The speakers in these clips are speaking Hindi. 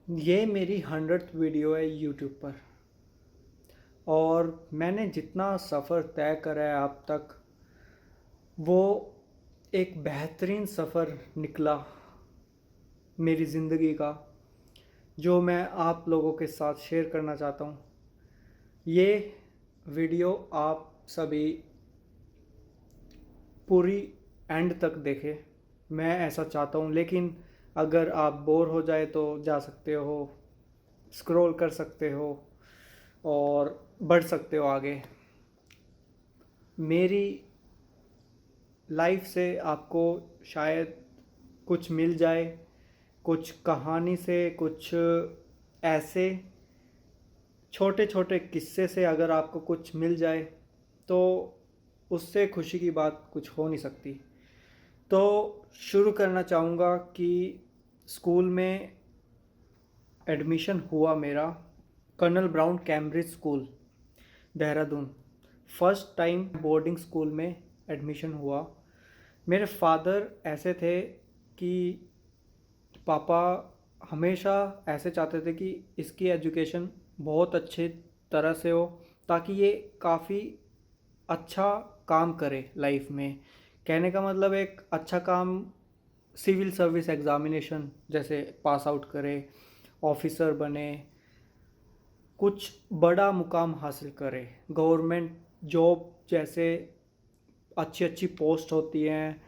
ये मेरी 100th वीडियो है यूट्यूब पर। और मैंने जितना सफ़र तय करा है अब तक, वो एक बेहतरीन सफ़र निकला मेरी ज़िंदगी का, जो मैं आप लोगों के साथ शेयर करना चाहता हूँ। ये वीडियो आप सभी पूरी एंड तक देखें, मैं ऐसा चाहता हूँ। लेकिन अगर आप बोर हो जाए तो जा सकते हो, स्क्रॉल कर सकते हो और बढ़ सकते हो आगे। मेरी लाइफ से आपको शायद कुछ मिल जाए, कुछ कहानी से, कुछ ऐसे छोटे छोटे किस्से से अगर आपको कुछ मिल जाए तो उससे खुशी की बात कुछ हो नहीं सकती। तो शुरू करना चाहूँगा कि स्कूल में एडमिशन हुआ मेरा, colonel Brown Cambridge school, Dehradun. First time boarding school में एडमिशन हुआ। मेरे फादर ऐसे थे कि पापा हमेशा ऐसे चाहते थे कि इसकी एजुकेशन बहुत अच्छे तरह से हो, ताकि ये काफ़ी अच्छा काम करे लाइफ में। कहने का मतलब एक अच्छा काम, सिविल सर्विस एग्ज़ामिनेशन जैसे पास आउट करे, ऑफिसर बने, कुछ बड़ा मुकाम हासिल करे, गवर्नमेंट जॉब जैसे अच्छी अच्छी पोस्ट होती हैं,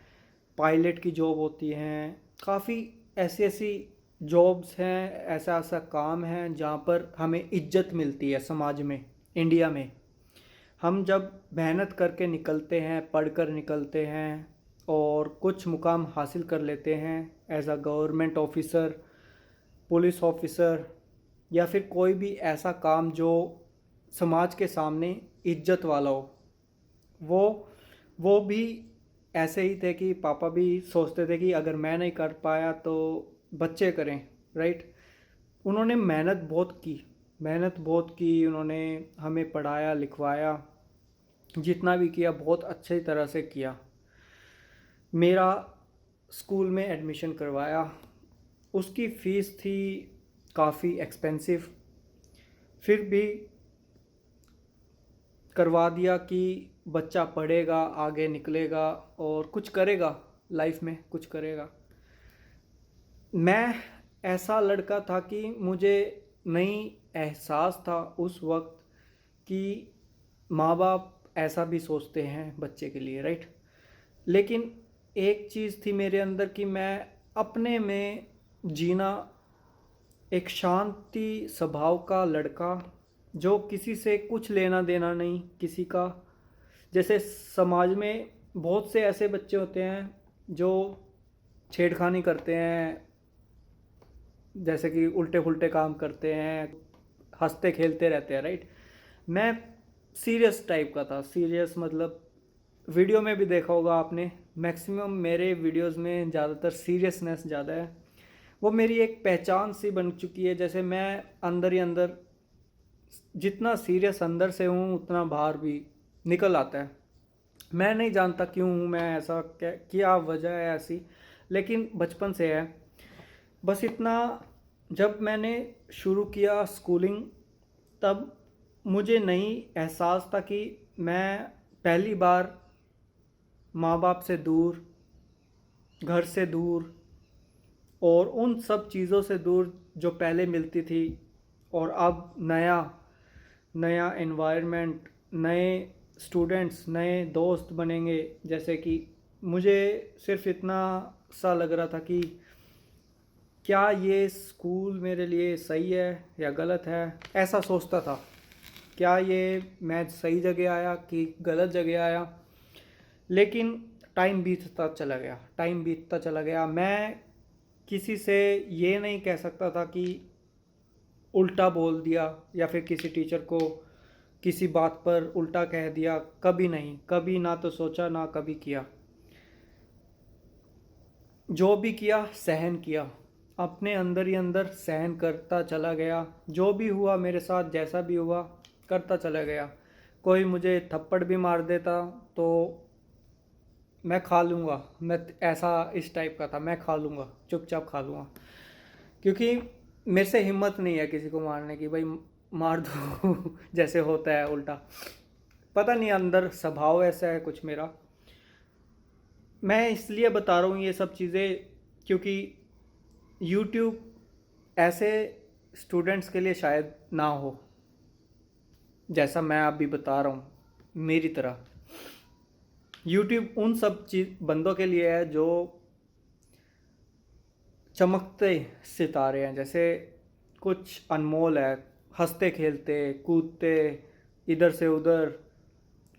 पायलट की जॉब होती हैं, काफ़ी ऐसी ऐसी जॉब्स हैं, ऐसा ऐसा काम है जहाँ पर हमें इज्जत मिलती है समाज में। इंडिया में हम जब मेहनत करके निकलते हैं, पढ़कर निकलते हैं और कुछ मुकाम हासिल कर लेते हैं as a government officer, police officer, या फिर कोई भी ऐसा काम जो समाज के सामने इज्जत वाला हो, वो वो भी ऐसे ही थे कि पापा भी सोचते थे कि अगर मैं नहीं कर पाया तो बच्चे करें, राइट। उन्होंने मेहनत बहुत की, उन्होंने हमें पढ़ाया लिखवाया, जितना भी किया बहुत अच्छी तरह से किया। मेरा स्कूल में एडमिशन करवाया, उसकी फ़ीस थी काफ़ी एक्सपेंसिव, फिर भी करवा दिया कि बच्चा पढ़ेगा, आगे निकलेगा और कुछ करेगा, लाइफ में कुछ करेगा। मैं ऐसा लड़का था कि मुझे नहीं एहसास था उस वक्त कि माँ बाप ऐसा भी सोचते हैं बच्चे के लिए, राइट। लेकिन एक चीज़ थी मेरे अंदर कि मैं अपने में जीना, एक शांति स्वभाव का लड़का जो किसी से कुछ लेना देना नहीं, किसी का। जैसे समाज में बहुत से ऐसे बच्चे होते हैं जो छेड़खानी करते हैं, जैसे कि उल्टे पुल्टे काम करते हैं, हंसते खेलते रहते हैं, राइट। मैं सीरियस टाइप का था, सीरियस मतलब वीडियो में भी देखा होगा आपने, मैक्सिमम मेरे वीडियोस में ज़्यादातर सीरियसनेस ज़्यादा है। वो मेरी एक पहचान सी बन चुकी है। जैसे मैं अंदर ही अंदर जितना सीरियस अंदर से हूँ उतना बाहर भी निकल आता है। मैं नहीं जानता क्यों हूँ मैं ऐसा, क्या वजह है ऐसी, लेकिन बचपन से है। बस इतना, जब मैंने शुरू किया स्कूलिंग तब मुझे नहीं एहसास था कि मैं पहली बार माँ बाप से दूर, घर से दूर और उन सब चीज़ों से दूर जो पहले मिलती थी, और अब नया नया एनवायरनमेंट, नए स्टूडेंट्स, नए दोस्त बनेंगे। जैसे कि मुझे सिर्फ इतना सा लग रहा था कि क्या ये स्कूल मेरे लिए सही है या गलत है, ऐसा सोचता था। क्या ये मैं सही जगह आया कि गलत जगह आया। लेकिन टाइम बीतता चला गया। मैं किसी से ये नहीं कह सकता था कि उल्टा बोल दिया या फिर किसी टीचर को किसी बात पर उल्टा कह दिया, कभी नहीं, कभी ना तो सोचा ना कभी किया। जो भी किया सहन किया, अपने अंदर ही अंदर सहन करता चला गया। जो भी हुआ मेरे साथ, जैसा भी हुआ करता चला गया। कोई मुझे थप्पड़ भी मार देता तो मैं खा लूँगा, मैं ऐसा इस टाइप का था, मैं खा लूँगा, चुपचाप खा लूँगा। क्योंकि मेरे से हिम्मत नहीं है किसी को मारने की, भाई मार दो जैसे होता है उल्टा। पता नहीं, अंदर स्वभाव ऐसा है कुछ मेरा। मैं इसलिए बता रहा हूँ ये सब चीज़ें क्योंकि यूट्यूब ऐसे स्टूडेंट्स के लिए शायद ना हो जैसा मैं अभी बता रहा हूँ। मेरी तरह यूट्यूब उन सब चीज बंदों के लिए है जो चमकते सितारे हैं, जैसे कुछ अनमोल है, हंसते खेलते कूदते इधर से उधर,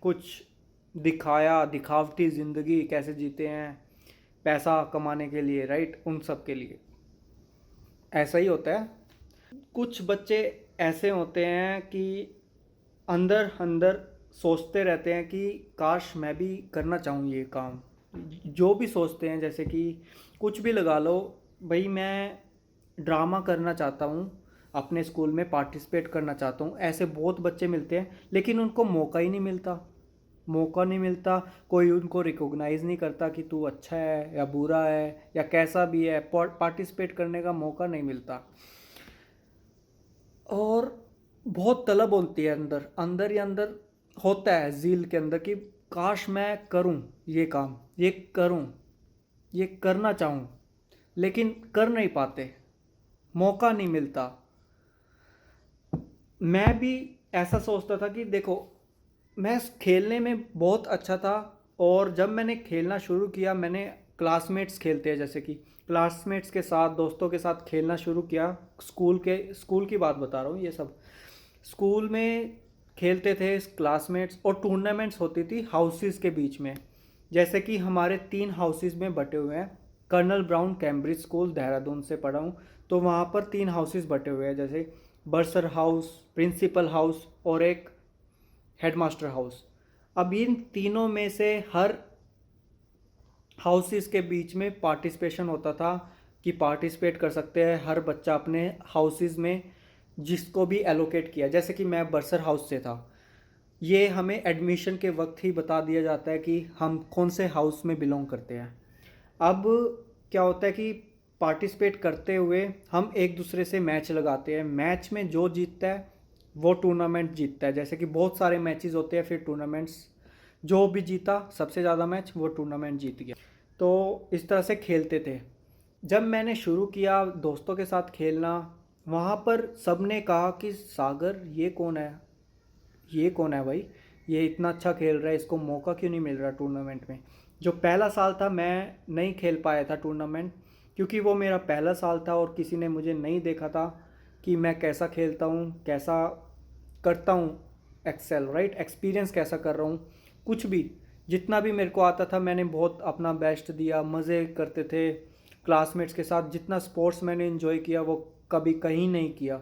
कुछ दिखाया दिखावटी ज़िंदगी कैसे जीते हैं पैसा कमाने के लिए, राइट, उन सब के लिए ऐसा ही होता है। कुछ बच्चे ऐसे होते हैं कि अंदर अंदर सोचते रहते हैं कि काश मैं भी करना चाहूँ ये काम, जो भी सोचते हैं, जैसे कि कुछ भी लगा लो, भाई मैं ड्रामा करना चाहता हूँ, अपने स्कूल में पार्टिसिपेट करना चाहता हूँ, ऐसे बहुत बच्चे मिलते हैं लेकिन उनको मौका ही नहीं मिलता। मौका नहीं मिलता, कोई उनको रिकॉग्नाइज़ नहीं करता कि तू अच्छा है या बुरा है या कैसा भी है, पार्टिसिपेट करने का मौका नहीं मिलता। और बहुत तलब होती है अंदर अंदर ही अंदर, होता है ज़ील के अंदर कि काश मैं करूं ये काम, ये करूं, ये करना चाहूं, लेकिन कर नहीं पाते, मौका नहीं मिलता। मैं भी ऐसा सोचता था कि देखो मैं खेलने में बहुत अच्छा था, और जब मैंने खेलना शुरू किया, मैंने क्लासमेट्स खेलते हैं जैसे कि क्लासमेट्स के साथ दोस्तों के साथ खेलना शुरू किया, स्कूल की बात बता रहा हूँ ये सब। स्कूल में खेलते थे क्लासमेट्स, और टूर्नामेंट्स होती थी हाउसेस के बीच में, जैसे कि हमारे 3 हाउसेस में बटे हुए हैं। Colonel Brown Cambridge school Dehradun से पढ़ा हूँ, तो वहाँ पर 3 हाउसेस बटे हुए हैं, जैसे बर्सर हाउस, प्रिंसिपल हाउस और एक हेडमास्टर हाउस। अब इन तीनों में से हर हाउसेस के बीच में पार्टिसिपेशन होता था कि पार्टिसिपेट कर सकते हैं हर बच्चा अपने हाउसेस में, जिसको भी एलोकेट किया। जैसे कि मैं बर्सर हाउस से था, ये हमें एडमिशन के वक्त ही बता दिया जाता है कि हम कौन से हाउस में बिलोंग करते हैं। अब क्या होता है कि पार्टिसिपेट करते हुए हम एक दूसरे से मैच लगाते हैं, मैच में जो जीतता है वो टूर्नामेंट जीतता है। जैसे कि बहुत सारे मैचेस होते हैं, फिर टूर्नामेंट्स, जो भी जीता सबसे ज़्यादा मैच वो टूर्नामेंट जीत गया। तो इस तरह से खेलते थे। जब मैंने शुरू किया दोस्तों के साथ खेलना, वहाँ पर सब ने कहा कि सागर ये कौन है, ये कौन है भाई, ये इतना अच्छा खेल रहा है, इसको मौका क्यों नहीं मिल रहा टूर्नामेंट में। जो पहला साल था मैं नहीं खेल पाया था टूर्नामेंट, क्योंकि वो मेरा पहला साल था और किसी ने मुझे नहीं देखा था कि मैं कैसा खेलता हूँ, कैसा करता हूँ, एक्सेल, राइट, एक्सपीरियंस कैसा कर रहा हूँ। कुछ भी जितना भी मेरे को आता था मैंने बहुत अपना बेस्ट दिया, मज़े करते थे क्लासमेट्स के साथ। जितना स्पोर्ट्स मैंने इन्जॉय किया वो कभी कहीं नहीं किया।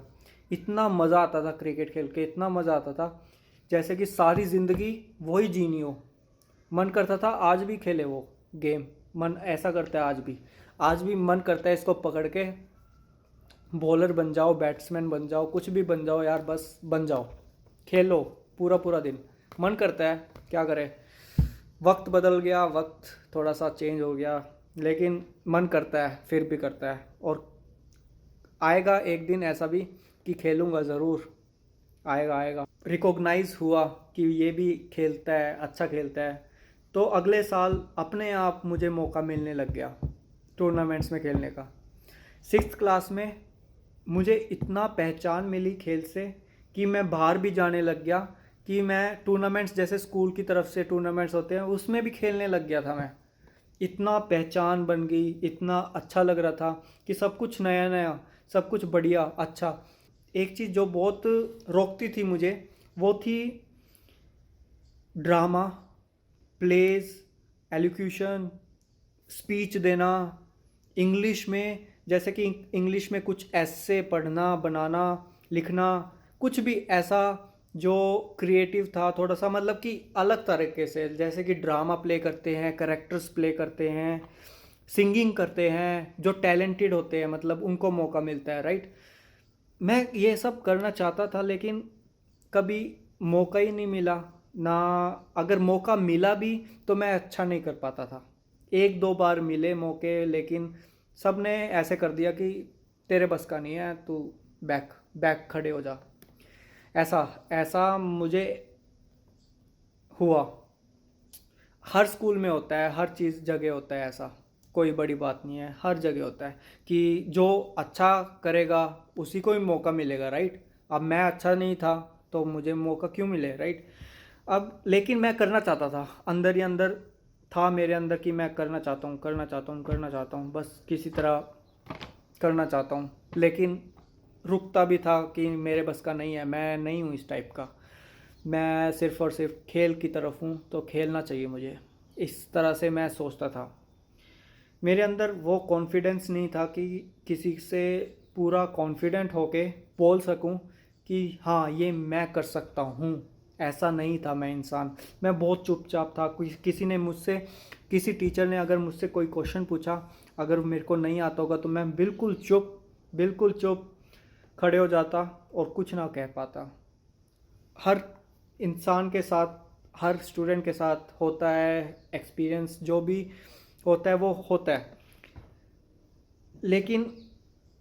इतना मज़ा आता था क्रिकेट खेल के, इतना मज़ा आता था जैसे कि सारी ज़िंदगी वही जीनी हो। मन करता था आज भी खेले वो गेम, मन ऐसा करता है आज भी मन करता है इसको पकड़ के बॉलर बन जाओ, बैट्समैन बन जाओ, कुछ भी बन जाओ यार, बस बन जाओ, खेलो पूरा पूरा दिन। मन करता है, क्या करें, वक्त बदल गया, वक्त थोड़ा सा चेंज हो गया, लेकिन मन करता है, फिर भी करता है। और आएगा एक दिन ऐसा भी कि खेलूँगा ज़रूर, आएगा आएगा। रिकॉग्नाइज हुआ कि ये भी खेलता है, अच्छा खेलता है, तो अगले साल अपने आप मुझे मौका मिलने लग गया टूर्नामेंट्स में खेलने का। 6th क्लास में मुझे इतना पहचान मिली खेल से कि मैं बाहर भी जाने लग गया, कि मैं टूर्नामेंट्स, जैसे स्कूल की तरफ से टूर्नामेंट्स होते हैं उसमें भी खेलने लग गया था मैं। इतना पहचान बन गई, इतना अच्छा लग रहा था कि सब कुछ नया नया, सब कुछ बढ़िया अच्छा। एक चीज़ जो बहुत रोकती थी मुझे वो थी ड्रामा, प्लेज, एलोक्यूशन, स्पीच देना इंग्लिश में, जैसे कि इंग्लिश में कुछ ऐसे पढ़ना, बनाना, लिखना, कुछ भी ऐसा जो क्रिएटिव था थोड़ा सा, मतलब कि अलग तरीके से, जैसे कि ड्रामा प्ले करते हैं, करेक्टर्स प्ले करते हैं, सिंगिंग करते हैं, जो टैलेंटेड होते हैं मतलब उनको मौका मिलता है, राइट। मैं ये सब करना चाहता था लेकिन कभी मौका ही नहीं मिला ना। अगर मौका मिला भी तो मैं अच्छा नहीं कर पाता था। 1-2 बार मिले मौके, लेकिन सब ने ऐसे कर दिया कि तेरे बस का नहीं है, तू बैक बैक खड़े हो जा। ऐसा ऐसा मुझे हुआ। हर स्कूल में होता है, हर चीज़ जगह होता है ऐसा, कोई बड़ी बात नहीं है, हर जगह होता है कि जो अच्छा करेगा उसी को ही मौका मिलेगा, राइट। अब मैं अच्छा नहीं था तो मुझे मौका क्यों मिले, राइट। अब लेकिन मैं करना चाहता था, अंदर ही अंदर था मेरे अंदर कि मैं करना चाहता हूँ, करना चाहता हूँ, करना चाहता हूँ, बस किसी तरह करना चाहता हूँ। लेकिन रुकता भी था कि मेरे बस का नहीं है, मैं नहीं हूँ इस टाइप का, मैं सिर्फ़ और सिर्फ खेल की तरफ हूँ, तो खेलना चाहिए मुझे, इस तरह से मैं सोचता था। मेरे अंदर वो कॉन्फिडेंस नहीं था कि किसी से पूरा कॉन्फिडेंट होके बोल सकूं कि हाँ ये मैं कर सकता हूँ। ऐसा नहीं था मैं इंसान, मैं बहुत चुपचाप था। किसी ने मुझसे, किसी टीचर ने अगर मुझसे कोई क्वेश्चन पूछा, अगर मेरे को नहीं आता होगा तो मैं बिल्कुल चुप खड़े हो जाता और कुछ ना कह पाता। हर इंसान के साथ, हर स्टूडेंट के साथ होता है एक्सपीरियंस, जो भी होता है वो होता है, लेकिन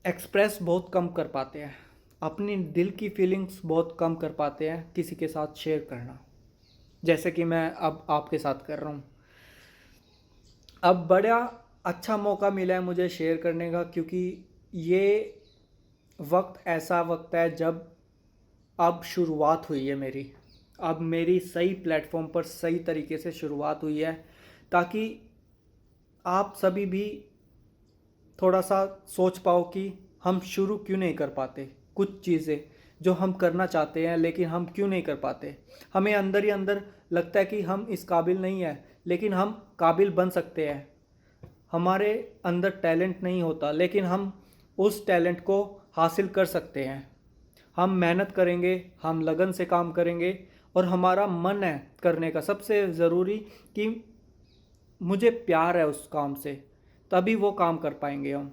एक्सप्रेस बहुत कम कर पाते हैं, अपनी दिल की फीलिंग्स बहुत कम कर पाते हैं किसी के साथ शेयर करना, जैसे कि मैं अब आपके साथ कर रहा हूँ। अब बड़ा अच्छा मौका मिला है मुझे शेयर करने का, क्योंकि ये वक्त ऐसा वक्त है जब अब शुरुआत हुई है मेरी, अब मेरी सही प्लेटफॉर्म पर सही तरीके से शुरुआत हुई है, ताकि आप सभी भी थोड़ा सा सोच पाओ कि हम शुरू क्यों नहीं कर पाते कुछ चीज़ें जो हम करना चाहते हैं, लेकिन हम क्यों नहीं कर पाते। हमें अंदर ही अंदर लगता है कि हम इस काबिल नहीं है, लेकिन हम काबिल बन सकते हैं। हमारे अंदर टैलेंट नहीं होता, लेकिन हम उस टैलेंट को हासिल कर सकते हैं। हम मेहनत करेंगे, हम लगन से काम करेंगे, और हमारा मन है करने का, सबसे ज़रूरी कि मुझे प्यार है उस काम से, तभी वो काम कर पाएंगे हम।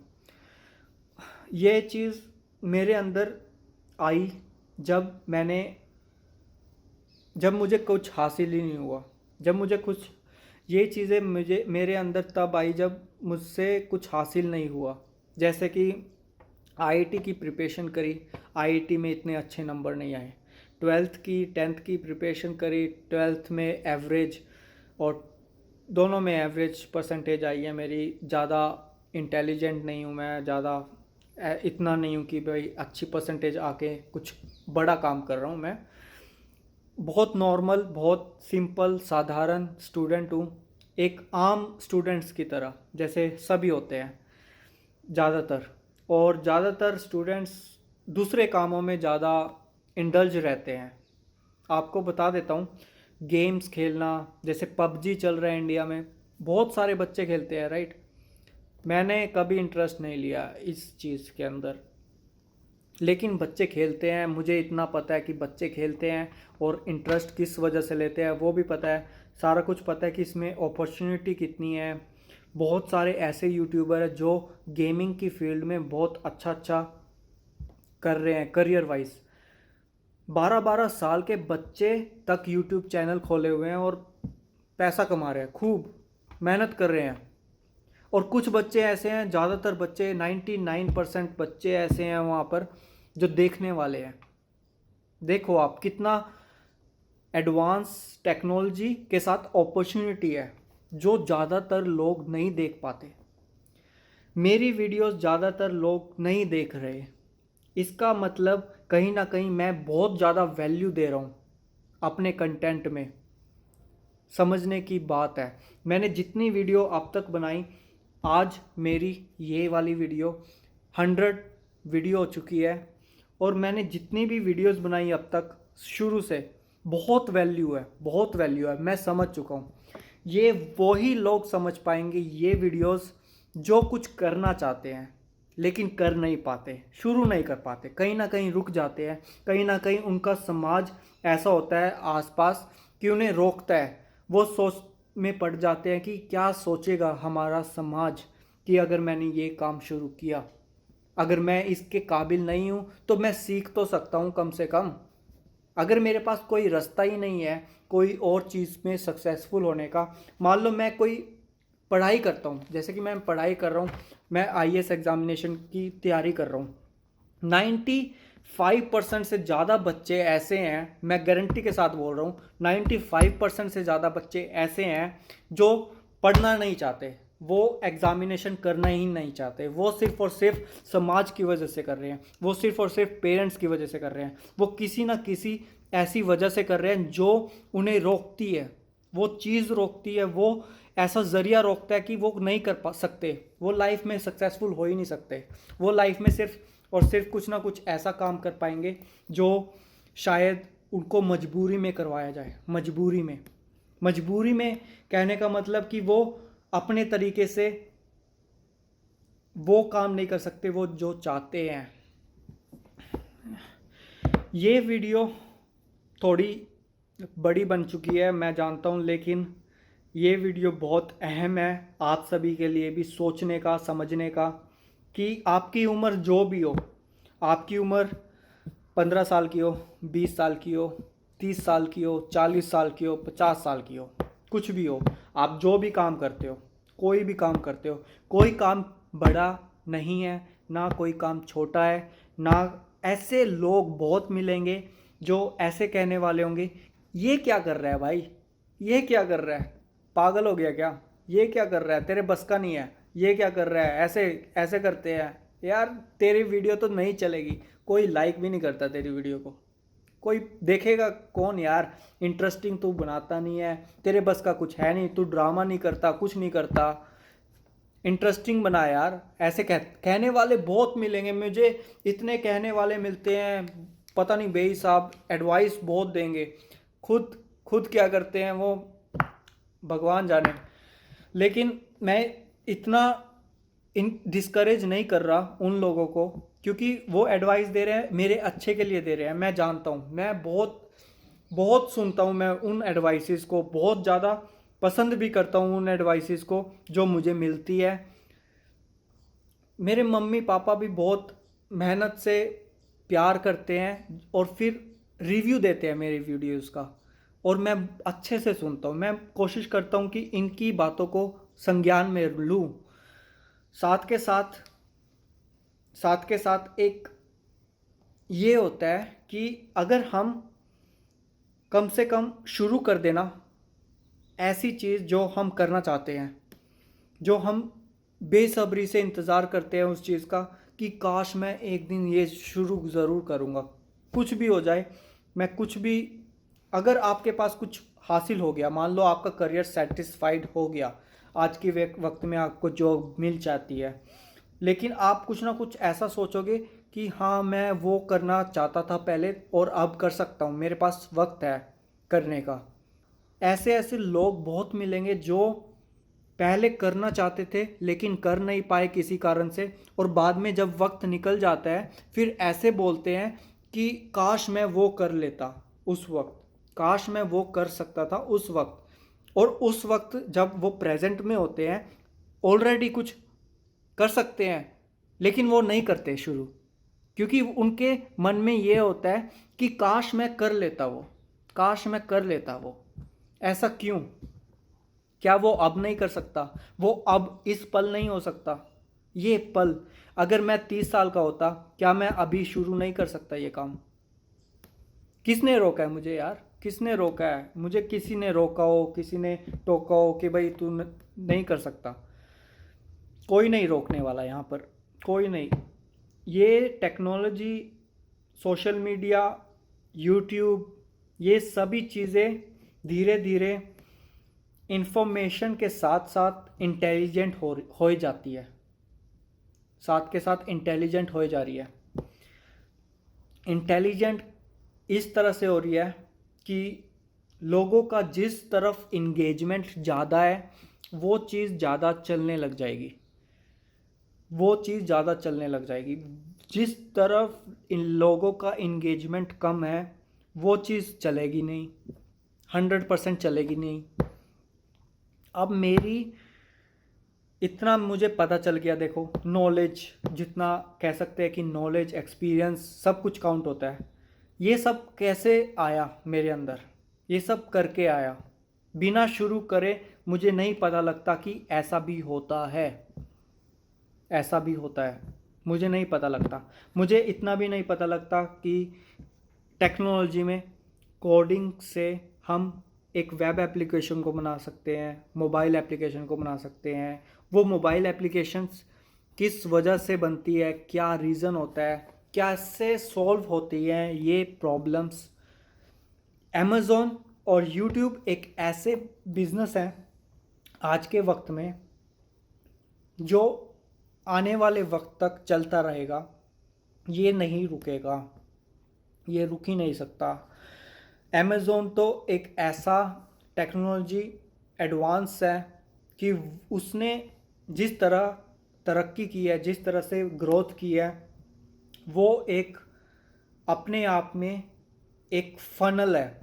ये चीज़ मेरे अंदर आई जब मैंने, जब मुझे कुछ हासिल ही नहीं हुआ, जब मुझे कुछ, ये चीज़ें मुझे मेरे अंदर तब आई जब मुझसे कुछ हासिल नहीं हुआ। जैसे कि आईआईटी की प्रिपरेशन करी, आईआईटी में इतने अच्छे नंबर नहीं आए। ट्वेल्थ की, टेंथ की प्रिपरेशन करी, ट्वेल्थ में एवरेज, और दोनों में एवरेज परसेंटेज आई है मेरी। ज़्यादा इंटेलिजेंट नहीं हूँ मैं, ज़्यादा इतना नहीं हूँ कि भाई अच्छी परसेंटेज आके कुछ बड़ा काम कर रहा हूँ। मैं बहुत नॉर्मल, बहुत सिंपल साधारण स्टूडेंट हूँ, एक आम स्टूडेंट्स की तरह, जैसे सभी होते हैं ज़्यादातर। और ज़्यादातर स्टूडेंट्स दूसरे कामों में ज़्यादा इंडल्ज रहते हैं। आपको बता देता हूँ, गेम्स खेलना, जैसे पबजी चल रहा है इंडिया में, बहुत सारे बच्चे खेलते हैं, राइट। मैंने कभी इंटरेस्ट नहीं लिया इस चीज़ के अंदर, लेकिन बच्चे खेलते हैं, मुझे इतना पता है कि बच्चे खेलते हैं, और इंटरेस्ट किस वजह से लेते हैं वो भी पता है। सारा कुछ पता है कि इसमें अपॉर्चुनिटी कितनी है। बहुत सारे ऐसे यूट्यूबर हैं जो गेमिंग की फील्ड में बहुत अच्छा अच्छा कर रहे हैं करियर वाइज। 12-12 साल के बच्चे तक यूट्यूब चैनल खोले हुए हैं और पैसा कमा रहे हैं, खूब मेहनत कर रहे हैं। और कुछ बच्चे ऐसे हैं, ज़्यादातर बच्चे 99% बच्चे ऐसे हैं वहाँ पर जो देखने वाले हैं। देखो आप कितना एडवांस टेक्नोलॉजी के साथ अपॉर्चुनिटी है, जो ज़्यादातर लोग नहीं देख पाते। मेरी वीडियोस ज़्यादातर लोग नहीं देख रहे, इसका मतलब कहीं ना कहीं मैं बहुत ज़्यादा वैल्यू दे रहा हूँ अपने कंटेंट में। समझने की बात है, मैंने जितनी वीडियो अब तक बनाई, आज मेरी ये वाली वीडियो 100 वीडियो हो चुकी है। और मैंने जितनी भी वीडियोस बनाई अब तक शुरू से, बहुत वैल्यू है, बहुत वैल्यू है, मैं समझ चुका हूँ। ये वही लोग समझ पाएंगे ये वीडियोस जो कुछ करना चाहते हैं लेकिन कर नहीं पाते, शुरू नहीं कर पाते, कहीं ना कहीं रुक जाते हैं। कहीं ना कहीं उनका समाज ऐसा होता है आसपास कि उन्हें रोकता है। वो सोच में पड़ जाते हैं कि क्या सोचेगा हमारा समाज कि अगर मैंने ये काम शुरू किया, अगर मैं इसके काबिल नहीं हूँ तो मैं सीख तो सकता हूँ कम से कम। अगर मेरे पास कोई रास्ता ही नहीं है कोई और चीज़ में सक्सेसफुल होने का, मान लो मैं कोई पढ़ाई करता हूँ, जैसे कि मैं पढ़ाई कर रहा हूँ, मैं आईएएस एग्जामिनेशन की तैयारी कर रहा हूँ। 95% से ज़्यादा बच्चे ऐसे हैं, मैं गारंटी के साथ बोल रहा हूँ, 95% से ज़्यादा बच्चे ऐसे हैं जो पढ़ना नहीं चाहते, वो एग्जामिनेशन करना ही नहीं चाहते, वो सिर्फ और सिर्फ समाज की वजह से कर रहे हैं, वो सिर्फ और सिर्फ पेरेंट्स की वजह से कर रहे हैं, वो किसी ना किसी ऐसी वजह से कर रहे हैं जो उन्हें रोकती है, वो चीज़ रोकती है, वो ऐसा ज़रिया रोकता है कि वो नहीं कर पा सकते, वो लाइफ में सक्सेसफुल हो ही नहीं सकते। वो लाइफ में सिर्फ और सिर्फ कुछ ना कुछ ऐसा काम कर पाएंगे जो शायद उनको मजबूरी में करवाया जाए। मजबूरी में कहने का मतलब कि वो अपने तरीके से वो काम नहीं कर सकते वो जो चाहते हैं। ये वीडियो थोड़ी बड़ी बन चुकी है मैं जानता हूँ, लेकिन ये वीडियो बहुत अहम है आप सभी के लिए भी, सोचने का, समझने का, कि आपकी उम्र जो भी हो, आपकी उम्र 15 साल की हो, 20 साल की हो, 30 साल की हो, 40 साल की हो, 50 साल की हो, कुछ भी हो, आप जो भी काम करते हो, कोई भी काम करते हो, कोई काम बड़ा नहीं है, ना कोई काम छोटा है, ना ऐसे लोग बहुत मिलेंगे जो ऐसे कहने वाले होंगे, ये क्या कर रहा है भाई, ये क्या कर रहा है, पागल हो गया क्या, ये क्या कर रहा है, तेरे बस का नहीं है, ये क्या कर रहा है, ऐसे ऐसे करते हैं यार, तेरी वीडियो तो नहीं चलेगी, कोई लाइक भी नहीं करता तेरी वीडियो को, कोई देखेगा कौन यार, इंटरेस्टिंग तू बनाता नहीं है, तेरे बस का कुछ है नहीं, तू ड्रामा नहीं करता, कुछ नहीं करता, इंटरेस्टिंग बना यार। ऐसे कहने वाले बहुत मिलेंगे मुझे, इतने कहने वाले मिलते हैं, पता नहीं बेई साहब एडवाइस बहुत देंगे, खुद खुद क्या करते हैं वो भगवान जाने। लेकिन मैं इतना डिस्करेज नहीं कर रहा उन लोगों को, क्योंकि वो एडवाइस दे रहे हैं मेरे अच्छे के लिए दे रहे हैं, मैं जानता हूँ, मैं बहुत बहुत सुनता हूँ, मैं उन एडवाइसेस को बहुत ज़्यादा पसंद भी करता हूँ, उन एडवाइसेस को जो मुझे मिलती है। मेरे मम्मी पापा भी बहुत मेहनत से प्यार करते हैं और फिर रिव्यू देते हैं मेरी वीडियोस का, और मैं अच्छे से सुनता हूँ, मैं कोशिश करता हूँ कि इनकी बातों को संज्ञान में लूँ। साथ के साथ एक ये होता है कि अगर हम कम से कम शुरू कर देना ऐसी चीज़ जो हम करना चाहते हैं, जो हम बेसब्री से इंतज़ार करते हैं उस चीज़ का, कि काश मैं एक दिन ये शुरू ज़रूर करूँगा, कुछ भी हो जाए, मैं कुछ भी, अगर आपके पास कुछ हासिल हो गया, मान लो आपका करियर सेटिस्फाइड हो गया, आज के वक्त में आपको जॉब मिल जाती है, लेकिन आप कुछ ना कुछ ऐसा सोचोगे कि हाँ मैं वो करना चाहता था पहले और अब कर सकता हूँ, मेरे पास वक्त है करने का। ऐसे ऐसे लोग बहुत मिलेंगे जो पहले करना चाहते थे लेकिन कर नहीं पाए किसी कारण से, और बाद में जब वक्त निकल जाता है फिर ऐसे बोलते हैं कि काश मैं वो कर लेता उस वक्त, काश मैं वो कर सकता था उस वक्त। और उस वक्त जब वो प्रेजेंट में होते हैं, ऑलरेडी कुछ कर सकते हैं, लेकिन वो नहीं करते शुरू, क्योंकि उनके मन में ये होता है कि काश मैं कर लेता वो, काश मैं कर लेता वो। ऐसा क्यों? क्या वो अब नहीं कर सकता? वो अब इस पल नहीं हो सकता? ये पल, अगर मैं 30 साल का होता, क्या मैं अभी शुरू नहीं कर सकता ये काम? किसने रोका है मुझे यार, किसने रोका है मुझे? किसी ने रोका हो, किसी ने टोका हो कि भाई तू नहीं कर सकता? कोई नहीं रोकने वाला यहाँ पर, कोई नहीं। ये टेक्नोलॉजी, सोशल मीडिया, यूट्यूब, ये सभी चीज़ें धीरे धीरे इंफॉर्मेशन के साथ साथ इंटेलिजेंट हो जाती है, साथ के साथ इंटेलिजेंट हो जा रही है। इंटेलिजेंट इस तरह से हो रही है कि लोगों का जिस तरफ इंगेजमेंट ज़्यादा है वो चीज़ ज़्यादा चलने लग जाएगी, वो चीज़ ज़्यादा चलने लग जाएगी। जिस तरफ इन लोगों का इंगेजमेंट कम है वो चीज़ चलेगी नहीं, 100% चलेगी नहीं। अब मेरी इतना मुझे पता चल गया, देखो नॉलेज, जितना कह सकते हैं कि नॉलेज, एक्सपीरियंस, सब कुछ काउंट होता है। ये सब कैसे आया मेरे अंदर, ये सब करके आया, बिना शुरू करे मुझे नहीं पता लगता कि ऐसा भी होता है। ऐसा भी होता है, मुझे नहीं पता लगता। मुझे इतना भी नहीं पता लगता कि टेक्नोलॉजी में कोडिंग से हम एक वेब एप्लीकेशन को बना सकते हैं, मोबाइल एप्लीकेशन को बना सकते हैं। वो मोबाइल एप्लीकेशंस किस वजह से बनती है, क्या रीज़न होता है, कैसे सॉल्व होती हैं ये प्रॉब्लम्स। अमेज़ॉन और यूट्यूब एक ऐसे बिजनेस हैं आज के वक्त में जो आने वाले वक्त तक चलता रहेगा, ये नहीं रुकेगा, ये रुक ही नहीं सकता। अमेज़ॉन तो एक ऐसा टेक्नोलॉजी एडवांस है कि उसने जिस तरह तरक्की की है, जिस तरह से ग्रोथ की है, वो एक अपने आप में एक फनल है।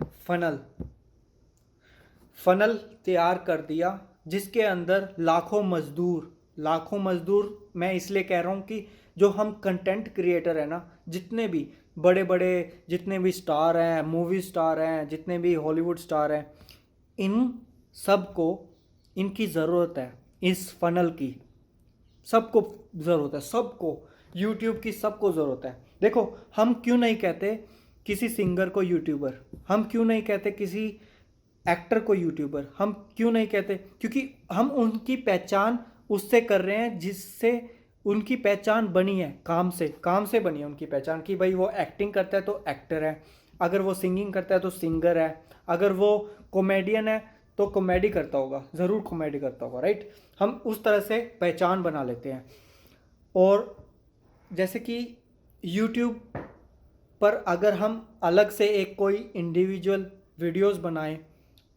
फनल तैयार कर दिया जिसके अंदर लाखों मज़दूर मैं इसलिए कह रहा हूँ कि जो हम कंटेंट क्रिएटर है ना, जितने भी बड़े बड़े जितने भी स्टार हैं, मूवी स्टार हैं, जितने भी हॉलीवुड स्टार हैं, इन सब को इनकी ज़रूरत है, इस फनल की सबको ज़रूरत है, सबको यूट्यूब की सबको ज़रूरत है। देखो, हम क्यों नहीं कहते किसी सिंगर को यूट्यूबर, हम क्यों नहीं कहते किसी एक्टर को यूट्यूबर, हम क्यों नहीं कहते? क्योंकि हम उनकी पहचान उससे कर रहे हैं जिससे उनकी पहचान बनी है, काम से बनी है उनकी पहचान, कि भाई वो एक्टिंग करता है तो एक्टर है, अगर वो सिंगिंग करता है तो सिंगर है, अगर वो कॉमेडियन है तो कॉमेडी करता होगा, ज़रूर कॉमेडी करता होगा, राइट। हम उस तरह से पहचान बना लेते हैं। और जैसे कि यूट्यूब पर अगर हम अलग से एक कोई इंडिविजुअल वीडियोस बनाएं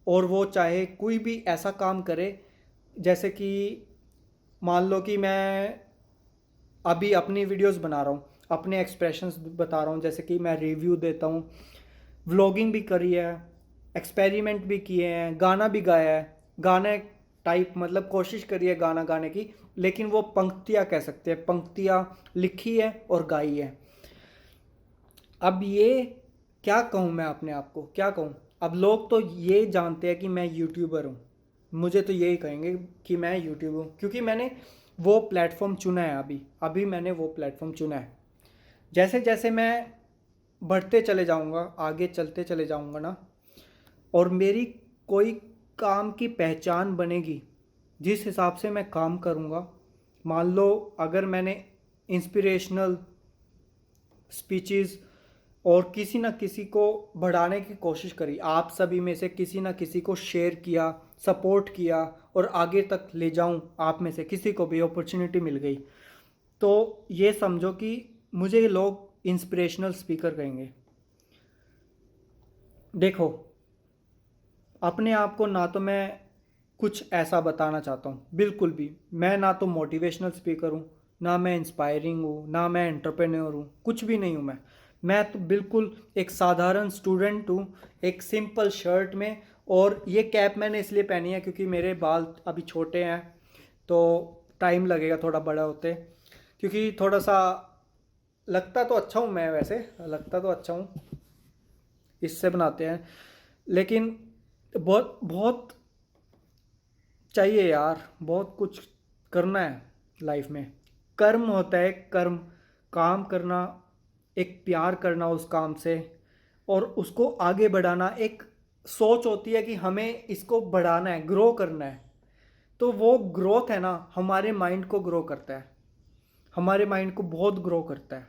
और वो चाहे कोई भी ऐसा काम करे, जैसे कि मान लो कि मैं अभी अपनी वीडियोस बना रहा हूँ, अपने एक्सप्रेशंस बता रहा हूँ, जैसे कि मैं रिव्यू देता हूँ, व्लॉगिंग भी करी है, एक्सपेरिमेंट भी किए हैं, गाना भी गाया है, गाने टाइप मतलब कोशिश करी है गाना गाने की, लेकिन वो पंक्तियाँ कह सकते हैं, पंक्तियाँ लिखी है और गाई है। अब ये क्या कहूँ, मैं अपने आप को क्या कहूँ? अब लोग तो ये जानते हैं कि मैं यूट्यूबर हूँ, मुझे तो यही कहेंगे कि मैं यूट्यूबर हूँ, क्योंकि मैंने वो प्लेटफॉर्म चुना है। अभी मैंने वो प्लेटफॉर्म चुना है। जैसे जैसे मैं बढ़ते चले जाऊँगा, आगे चलते चले जाऊँगा ना, और मेरी कोई काम की पहचान बनेगी, जिस हिसाब से मैं काम करूँगा। मान लो अगर मैंने इंस्पिरेशनल स्पीचेस और किसी न किसी को बढ़ाने की कोशिश करी, आप सभी में से किसी न किसी को शेयर किया, सपोर्ट किया, और आगे तक ले जाऊं, आप में से किसी को भी अपॉर्चुनिटी मिल गई, तो ये समझो कि मुझे लोग इंस्पिरेशनल स्पीकर कहेंगे। देखो, अपने आप को ना तो मैं कुछ ऐसा बताना चाहता हूँ, बिल्कुल भी। मैं ना तो मोटिवेशनल स्पीकर हूँ, ना मैं इंस्पायरिंग हूँ, ना मैं एंटरप्रेन्योर हूँ, कुछ भी नहीं हूँ मैं तो बिल्कुल एक साधारण स्टूडेंट हूँ, एक सिंपल शर्ट में। और ये कैप मैंने इसलिए पहनी है क्योंकि मेरे बाल अभी छोटे हैं, तो टाइम लगेगा थोड़ा बड़ा होते, क्योंकि थोड़ा सा लगता तो अच्छा हूँ मैं, वैसे लगता तो अच्छा हूँ, इससे बनाते हैं, लेकिन बहुत बहुत चाहिए यार, बहुत कुछ करना है लाइफ में। कर्म होता है, कर्म, काम करना, एक प्यार करना उस काम से, और उसको आगे बढ़ाना। एक सोच होती है कि हमें इसको बढ़ाना है, ग्रो करना है, तो वो ग्रोथ है ना, हमारे माइंड को ग्रो करता है, हमारे माइंड को बहुत ग्रो करता है।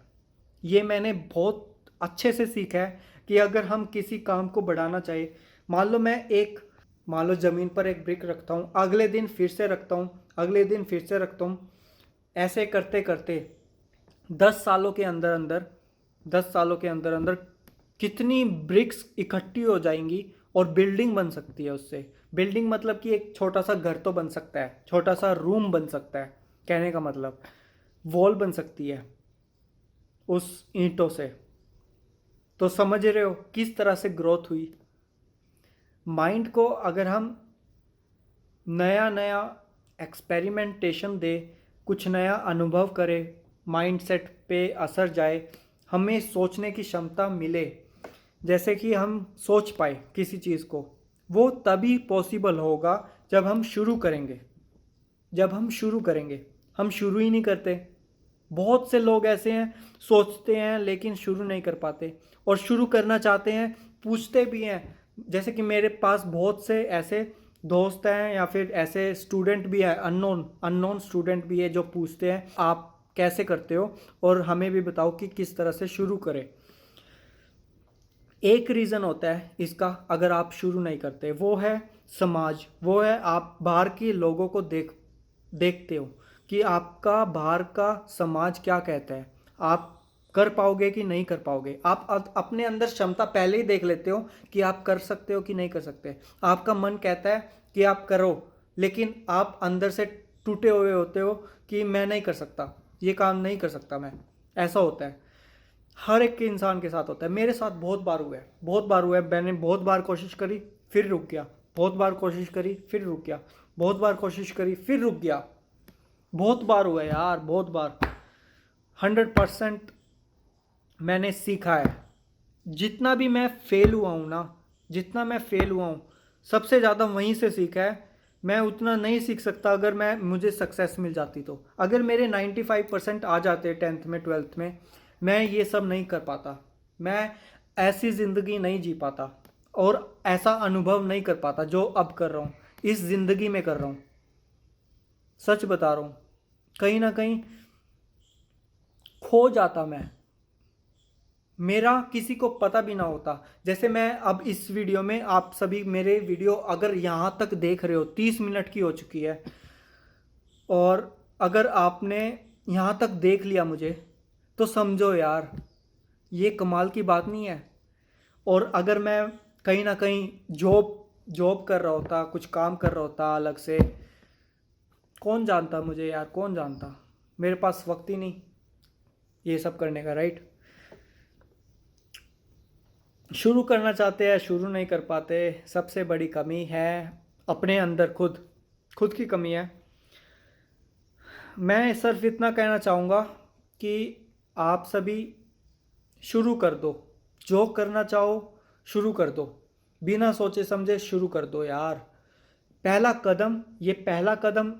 ये मैंने बहुत अच्छे से सीखा है कि अगर हम किसी काम को बढ़ाना चाहिए, मान लो ज़मीन पर एक ब्रिक रखता हूँ, अगले दिन फिर से रखता हूँ, अगले दिन फिर से रखता हूँ, ऐसे करते करते 10 सालों के अंदर अंदर 10 सालों के अंदर अंदर कितनी ब्रिक्स इकट्ठी हो जाएंगी और बिल्डिंग बन सकती है उससे। बिल्डिंग मतलब कि एक छोटा सा घर तो बन सकता है, छोटा सा रूम बन सकता है, कहने का मतलब वॉल बन सकती है उस ईंटों से। तो समझ रहे हो किस तरह से ग्रोथ हुई। माइंड को अगर हम नया नया एक्सपेरिमेंटेशन दे, कुछ नया अनुभव करे, माइंडसेट पे असर जाए, हमें सोचने की क्षमता मिले, जैसे कि हम सोच पाए किसी चीज़ को, वो तभी पॉसिबल होगा जब हम शुरू करेंगे। हम शुरू ही नहीं करते। बहुत से लोग ऐसे हैं, सोचते हैं लेकिन शुरू नहीं कर पाते, और शुरू करना चाहते हैं, पूछते भी हैं। जैसे कि मेरे पास बहुत से ऐसे दोस्त हैं या फिर ऐसे स्टूडेंट भी हैं, अननोन स्टूडेंट भी है, जो पूछते हैं आप कैसे करते हो और हमें भी बताओ कि किस तरह से शुरू करें। एक रीज़न होता है इसका, अगर आप शुरू नहीं करते, वो है समाज। वो है आप बाहर के लोगों को देखते हो कि आपका बाहर का समाज क्या कहता है, आप कर पाओगे कि नहीं कर पाओगे। आप अपने अंदर क्षमता पहले ही देख लेते हो कि आप कर सकते हो कि नहीं कर सकते। आपका मन कहता है कि आप करो, लेकिन आप अंदर से टूटे हुए होते हो कि मैं नहीं कर सकता, ये काम नहीं कर सकता मैं। ऐसा होता है, हर एक के इंसान के साथ होता है। मेरे साथ बहुत बार हुआ है, बहुत बार हुआ है। मैंने बहुत बार कोशिश करी, फिर रुक गया, बहुत बार कोशिश करी, फिर रुक गया, बहुत बार कोशिश करी, फिर रुक गया। बहुत बार हुआ है यार, बहुत बार। 100% मैंने सीखा है। जितना भी मैं फेल हुआ हूँ ना, जितना मैं फेल हुआ हूँ, सबसे ज़्यादा वहीं से सीखा है। मैं उतना नहीं सीख सकता अगर मुझे सक्सेस मिल जाती तो। अगर मेरे 95% आ जाते 10th में 12th में, मैं ये सब नहीं कर पाता। मैं ऐसी ज़िंदगी नहीं जी पाता और ऐसा अनुभव नहीं कर पाता जो अब कर रहा हूँ, इस ज़िंदगी में कर रहा हूँ। सच बता रहा हूँ, कहीं ना कहीं खो जाता मैं, मेरा किसी को पता भी ना होता। जैसे मैं अब इस वीडियो में, आप सभी मेरे वीडियो अगर यहाँ तक देख रहे हो, 30 मिनट की हो चुकी है, और अगर आपने यहाँ तक देख लिया मुझे, तो समझो यार ये कमाल की बात नहीं है। और अगर मैं कहीं ना कहीं जॉब जॉब कर रहा होता, कुछ काम कर रहा होता अलग से, कौन जानता मुझे यार, कौन जानता। मेरे पास वक्त ही नहीं ये सब करने का, राइट। शुरू करना चाहते हैं, शुरू नहीं कर पाते। सबसे बड़ी कमी है अपने अंदर, खुद की कमी है। मैं सिर्फ इतना कहना चाहूँगा कि आप सभी शुरू कर दो, जो करना चाहो शुरू कर दो, बिना सोचे समझे शुरू कर दो यार। पहला कदम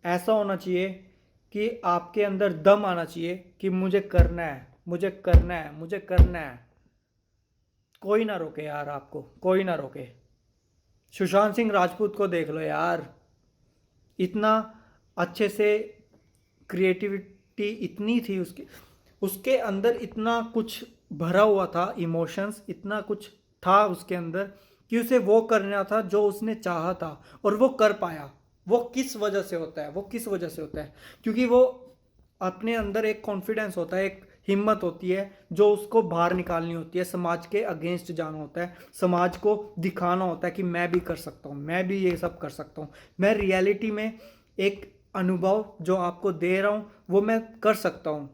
ऐसा होना चाहिए कि आपके अंदर दम आना चाहिए कि मुझे करना है, मुझे करना है, मुझे करना है। कोई ना रोके यार आपको, कोई ना रोके। सुशांत सिंह राजपूत को देख लो यार, इतना अच्छे से क्रिएटिविटी इतनी थी उसकी, उसके अंदर इतना कुछ भरा हुआ था, इमोशंस इतना कुछ था उसके अंदर कि उसे वो करना था जो उसने चाहा था, और वो कर पाया। वो किस वजह से होता है, वो किस वजह से होता है? क्योंकि वो अपने अंदर एक कॉन्फिडेंस होता है, एक हिम्मत होती है जो उसको बाहर निकालनी होती है। समाज के अगेंस्ट जाना होता है, समाज को दिखाना होता है कि मैं भी कर सकता हूँ, मैं भी ये सब कर सकता हूँ। मैं रियलिटी में एक अनुभव जो आपको दे रहा हूँ वो मैं कर सकता हूँ,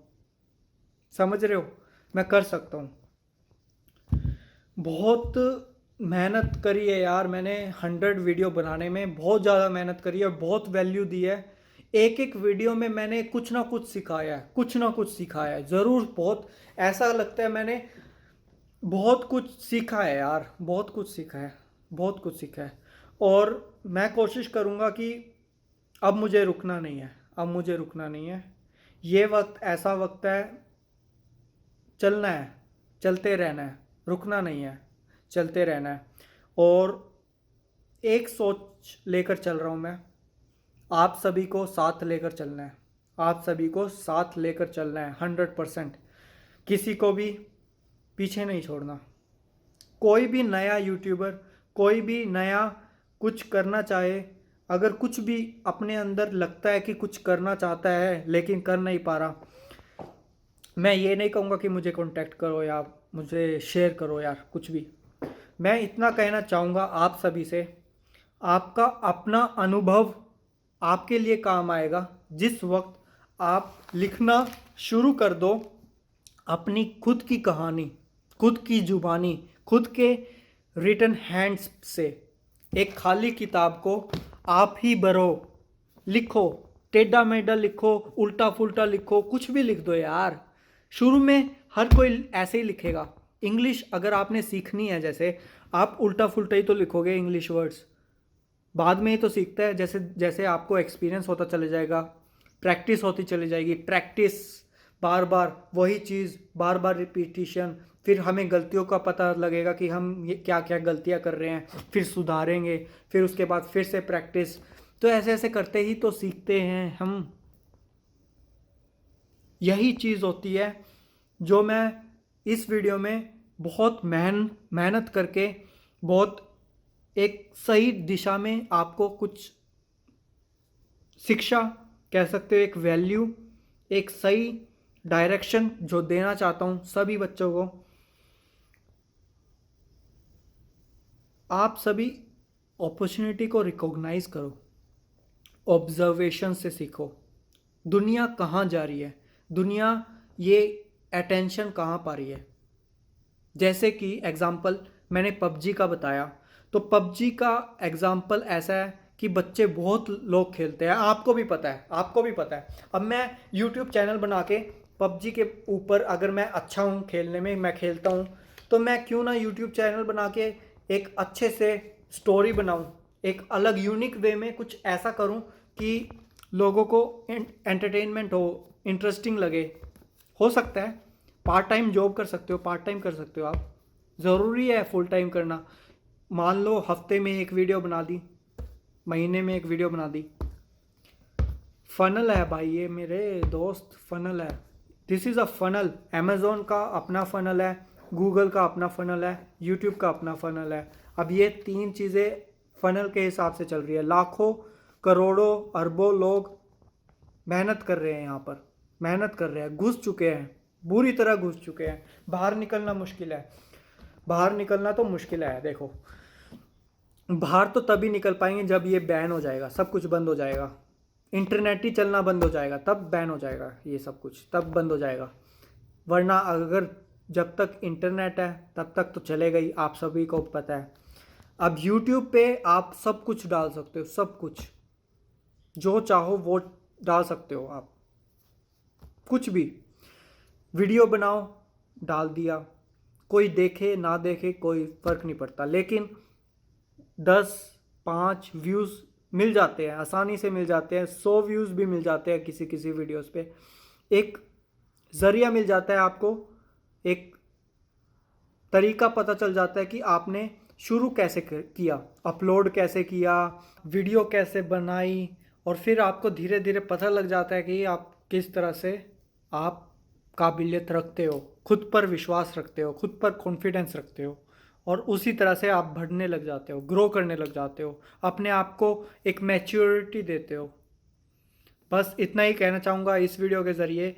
समझ रहे हो? मैं कर सकता हूँ। बहुत मेहनत करी है यार मैंने, 100 वीडियो बनाने में बहुत ज़्यादा मेहनत करी है, बहुत वैल्यू दी है। एक एक वीडियो में मैंने कुछ ना कुछ सिखाया है, कुछ ना कुछ सिखाया है ज़रूर। बहुत ऐसा लगता है मैंने बहुत कुछ सीखा है यार, बहुत कुछ सीखा है, बहुत कुछ सीखा है। और मैं कोशिश करूँगा कि अब मुझे रुकना नहीं है, अब मुझे रुकना नहीं है। ये वक्त ऐसा वक्त है, चलना है, चलते रहना है, रुकना नहीं है, चलते रहना है। और एक सोच लेकर चल रहा हूँ मैं, आप सभी को साथ लेकर चलना है, आप सभी को साथ लेकर चलना है 100%। किसी को भी पीछे नहीं छोड़ना। कोई भी नया यूट्यूबर, कोई भी नया कुछ करना चाहे, अगर कुछ भी अपने अंदर लगता है कि कुछ करना चाहता है लेकिन कर नहीं पा रहा, मैं ये नहीं कहूँगा कि मुझे कांटेक्ट करो या मुझे शेयर करो यार, कुछ भी। मैं इतना कहना चाहूँगा आप सभी से, आपका अपना अनुभव आपके लिए काम आएगा जिस वक्त आप लिखना शुरू कर दो अपनी खुद की कहानी, खुद की जुबानी, खुद के रिटन हैंड्स से। एक खाली किताब को आप ही भरो, लिखो, टेढ़ा मेढ़ा लिखो, उल्टा फुल्टा लिखो, कुछ भी लिख दो यार। शुरू में हर कोई ऐसे ही लिखेगा। इंग्लिश अगर आपने सीखनी है, जैसे आप उल्टा फुल्टा ही तो लिखोगे इंग्लिश वर्ड्स, बाद में ही तो सीखता है। जैसे जैसे आपको एक्सपीरियंस होता चले जाएगा, प्रैक्टिस होती चली जाएगी, प्रैक्टिस, बार बार वही चीज़, बार बार रिपीटिशन, फिर हमें गलतियों का पता लगेगा कि हम ये क्या क्या गलतियां कर रहे हैं, फिर सुधारेंगे, फिर उसके बाद फिर से प्रैक्टिस। तो ऐसे ऐसे करते ही तो सीखते हैं हम। यही चीज़ होती है जो मैं इस वीडियो में बहुत मेहनत करके, बहुत एक सही दिशा में आपको कुछ शिक्षा कह सकते हो, एक वैल्यू, एक सही डायरेक्शन जो देना चाहता हूँ सभी बच्चों को। आप सभी अपॉर्चुनिटी को रिकॉग्नाइज करो, ऑब्जर्वेशन से सीखो। दुनिया कहाँ जा रही है, दुनिया ये अटेंशन कहाँ पा रही है। जैसे कि एग्जाम्पल मैंने पबजी का बताया, तो पबजी का एग्जाम्पल ऐसा है कि बच्चे बहुत लोग खेलते हैं, आपको भी पता है, आपको भी पता है। अब मैं यूट्यूब चैनल बना के पबजी के ऊपर, अगर मैं अच्छा हूँ खेलने में, मैं खेलता हूँ, तो मैं क्यों ना यूट्यूब चैनल बना के एक अच्छे से स्टोरी बनाऊँ, एक अलग यूनिक वे में कुछ ऐसा करूँ कि लोगों को एंटरटेनमेंट हो, इंटरेस्टिंग लगे। हो सकता है पार्ट टाइम जॉब कर सकते हो, पार्ट टाइम कर सकते हो आप, ज़रूरी है फुल टाइम करना। मान लो हफ्ते में एक वीडियो बना दी, महीने में एक वीडियो बना दी। फनल है भाई ये मेरे दोस्त, फनल है। This is a funnel. Amazon का अपना फनल है, गूगल का अपना फनल है, यूट्यूब का अपना फनल है। अब ये तीन चीज़ें फनल के हिसाब से चल रही है। लाखों करोड़ों अरबों लोग मेहनत कर रहे हैं, यहाँ पर मेहनत कर रहे हैं, घुस चुके हैं, बुरी तरह घुस चुके हैं। बाहर निकलना मुश्किल है, बाहर निकलना तो मुश्किल है। देखो, बाहर तो तभी निकल पाएंगे जब ये बैन हो जाएगा, सब कुछ बंद हो जाएगा, इंटरनेट ही चलना बंद हो जाएगा, तब बैन हो जाएगा ये सब कुछ, तब बंद हो जाएगा। वरना अगर जब तक इंटरनेट है तब तक तो चलेगा ही, आप सभी को पता है। अब यूट्यूब पे आप सब कुछ डाल सकते हो, सब कुछ जो चाहो वो डाल सकते हो आप, कुछ भी वीडियो बनाओ, डाल दिया, कोई देखे ना देखे कोई फ़र्क नहीं पड़ता। लेकिन 10-5 व्यूज़ मिल जाते हैं, आसानी से मिल जाते हैं, 100 व्यूज़ भी मिल जाते हैं किसी किसी वीडियोस पे। एक ज़रिया मिल जाता है आपको, एक तरीका पता चल जाता है कि आपने शुरू कैसे किया, अपलोड कैसे किया, वीडियो कैसे बनाई, और फिर आपको धीरे धीरे पता लग जाता है कि आप किस तरह से आप काबिलियत रखते हो, खुद पर विश्वास रखते हो, खुद पर कॉन्फिडेंस रखते हो, और उसी तरह से आप बढ़ने लग जाते हो, ग्रो करने लग जाते हो, अपने आप को एक मैच्योरिटी देते हो। बस इतना ही कहना चाहूँगा इस वीडियो के ज़रिए